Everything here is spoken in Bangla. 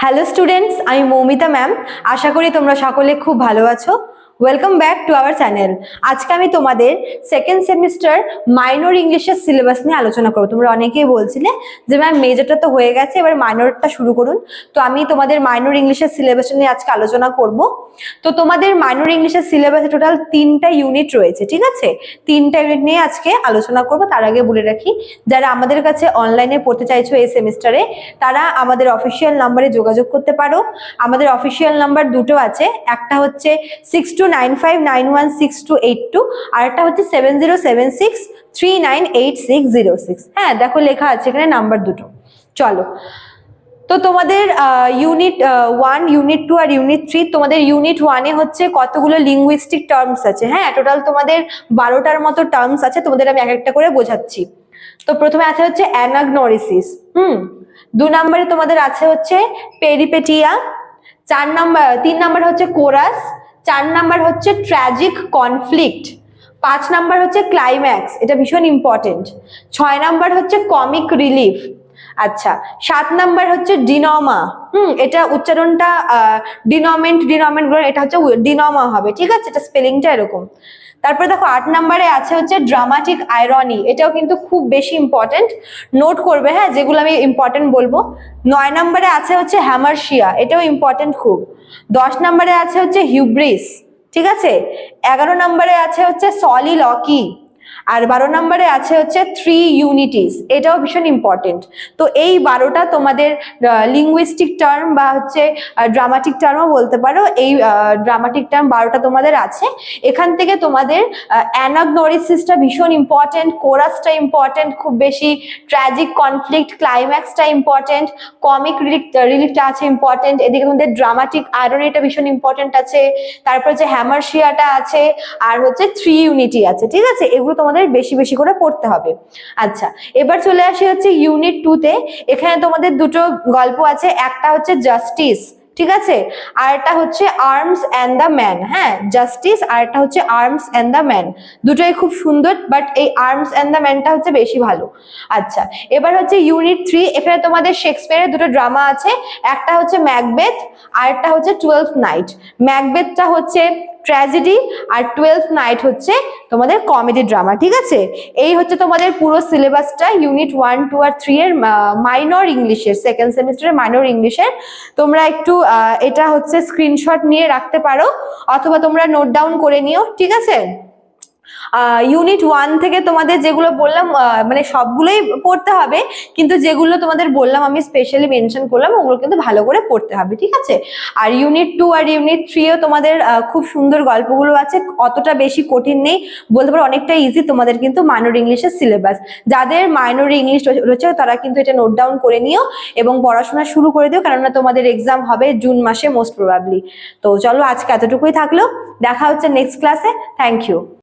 হ্যালো স্টুডেন্টস, আমি মৌমিতা ম্যাম। আশা করি তোমরা সকলে খুব ভালো আছো। Welcome back to our channel. আজকে আমি তোমাদের সেকেন্ড সেমিস্টার মাইনর ইংলিশের সিলেবাস নিয়ে আলোচনা করবো। তোমরা অনেকেই বলছিলে যে ম্যাম মেজরটা তো হয়ে গেছে, এবার মাইনরটা শুরু করুন। তো আমি তোমাদের মাইনর ইংলিশের সিলেবাস নিয়ে আজকে আলোচনা করব। তো তোমাদের মাইনর ইংলিশের সিলেবাসে টোটাল 3টা ইউনিট রয়েছে, ঠিক আছে? 3টা ইউনিট নিয়ে আজকে আলোচনা করব। তার আগে বলে রাখি, যারা আমাদের কাছে অনলাইনে পড়তে চাইছো এই সেমিস্টারে, তারা আমাদের অফিসিয়াল নাম্বারে যোগাযোগ করতে পারো। আমাদের অফিসিয়াল নাম্বার দুটো আছে, একটা হচ্ছে 6295916282, আর একটা হচ্ছে 7076398606। হ্যাঁ, দেখো লেখা আছে এখানে নাম্বার দুটো। চলো, তো তোমাদের ইউনিট 1, ইউনিট 2 আর ইউনিট 3, তোমাদের ইউনিট 1-এ হচ্ছে কতগুলো লিঙ্গুইস্টিক টার্মস আছে। হ্যাঁ, টোটাল তোমাদের 12টার মতো টার্মস আছে। তোমাদের আমি এক একটা করে বোঝাচ্ছি। তো প্রথমে আছে হচ্ছে অ্যানাগনোরিসিস। 2 নম্বরে তোমাদের আছে হচ্ছে পেরিপেটিয়া। 3 নাম্বার হচ্ছে কোরাস। 4 নাম্বার হচ্ছে ট্র্যাজিক কনফ্লিক্ট। 5 নাম্বার হচ্ছে ক্লাইম্যাক্স, এটা ভীষণ ইম্পর্টেন্ট। 6 নাম্বার হচ্ছে কমিক রিলিফ। আচ্ছা, 7 নাম্বার হচ্ছে ডিনমা। এটা উচ্চারণটা ডিনমেন্ট এটা হচ্ছে ডিনমা হবে, ঠিক আছে? এটা স্পেলিংটা এরকম। তারপরে দেখো 8 নাম্বারে আছে হচ্ছে ড্রামাটিক আইরনি। এটাও কিন্তু খুব বেশি ইম্পর্টেন্ট, নোট করবে। হ্যাঁ, যেগুলো আমি ইম্পর্টেন্ট বলবো। 9 নাম্বারে আছে হচ্ছে হ্যামারশিয়া, এটাও ইম্পর্টেন্ট খুব। 10 নাম্বারে আছে হচ্ছে হিউব্রিস, ঠিক আছে? 11 নাম্বারে আছে হচ্ছে সলিলকি। আর 12 নম্বরে আছে হচ্ছে 3 ইউনিটিস, এটাও ভীষণ ইম্পর্টেন্ট। তো এই 12টা তোমাদের লিঙ্গুইস্টিক টার্ম বা হচ্ছে ড্রামাটিক টার্মও বলতে পারো। এই ড্রামাটিক টার্ম 12টা তোমাদের আছে। এখান থেকে তোমাদের অ্যানাগনোরিসিসটা ভীষণ ইম্পর্টেন্ট, কোরাসটা ইম্পর্টেন্ট খুব বেশি, ট্র্যাজিক কনফ্লিক্ট, ক্লাইম্যাক্সটা ইম্পর্টেন্ট, কমিক রিলিফটা আছে ইম্পর্টেন্ট, এদিকে তোমাদের ড্রামাটিক আয়রনিটা ভীষণ ইম্পর্টেন্ট আছে, তারপর যে হ্যামারশিয়াটা আছে, আর হচ্ছে 3 ইউনিটি আছে, ঠিক আছে? এগুলো তোমাদের বেশি বেশি করে পড়তে হবে। আচ্ছা, এবার চলে আসি হচ্ছে ইউনিট 2-তে। এখানে তোমাদের দুটো গল্প আছে, একটা হচ্ছে জাস্টিস, ঠিক আছে? আর একটা হচ্ছে আর্মস এন্ড দ্য ম্যান। হ্যাঁ, জাস্টিস আর একটা হচ্ছে আর্মস এন্ড দ্য ম্যান, দুটোই খুব সুন্দর, বাট এই আর্মস এন্ড দ্য ম্যানটা হচ্ছে বেশি ভালো। আচ্ছা, এবার হচ্ছে ইউনিট 3। এখানে তোমাদের শেক্সপিয়ারের দুটো ড্রামা আছে, একটা হচ্ছে ম্যাকবেথ আর একটা হচ্ছে 12th নাইট। ম্যাকবেথটা হচ্ছে ট্র্যাজেডি আর 12th নাইট হচ্ছে তোমাদের কমেডি ড্রামা, ঠিক আছে? এই হচ্ছে তোমাদের পুরো সিলেবাসটা ইউনিট 1, 2 আর 3 এর মাইনর ইংলিশের, সেকেন্ড সেমিস্টারের মাইনর ইংলিশের। তোমরা একটু এটা হচ্ছে স্ক্রিনশট নিয়ে রাখতে পারো, অথবা তোমরা নোট ডাউন করে নিও, ঠিক আছে? ইউনিট 1 থেকে তোমাদের যেগুলো বললাম মানে সবগুলোই পড়তে হবে, কিন্তু যেগুলো তোমাদের বললাম আমি স্পেশালি মেনশন করলাম, ওগুলো কিন্তু ভালো করে পড়তে হবে, ঠিক আছে? আর ইউনিট 2 আর ইউনিট 3-এও তোমাদের খুব সুন্দর গল্পগুলো আছে, অতটা বেশি কঠিন নেই, বলতে পারো অনেকটা ইজি তোমাদের কিন্তু মাইনর ইংলিশের সিলেবাস। যাদের মাইনর ইংলিশ রয়েছে তারা কিন্তু এটা নোট ডাউন করে নিও এবং পড়াশোনা শুরু করে দিও, কেননা তোমাদের এক্সাম হবে জুন মাসে মোস্ট প্রবাবলি। তো চলো, আজকে এতটুকুই থাকলো, দেখা হচ্ছে নেক্সট ক্লাসে। Thank you.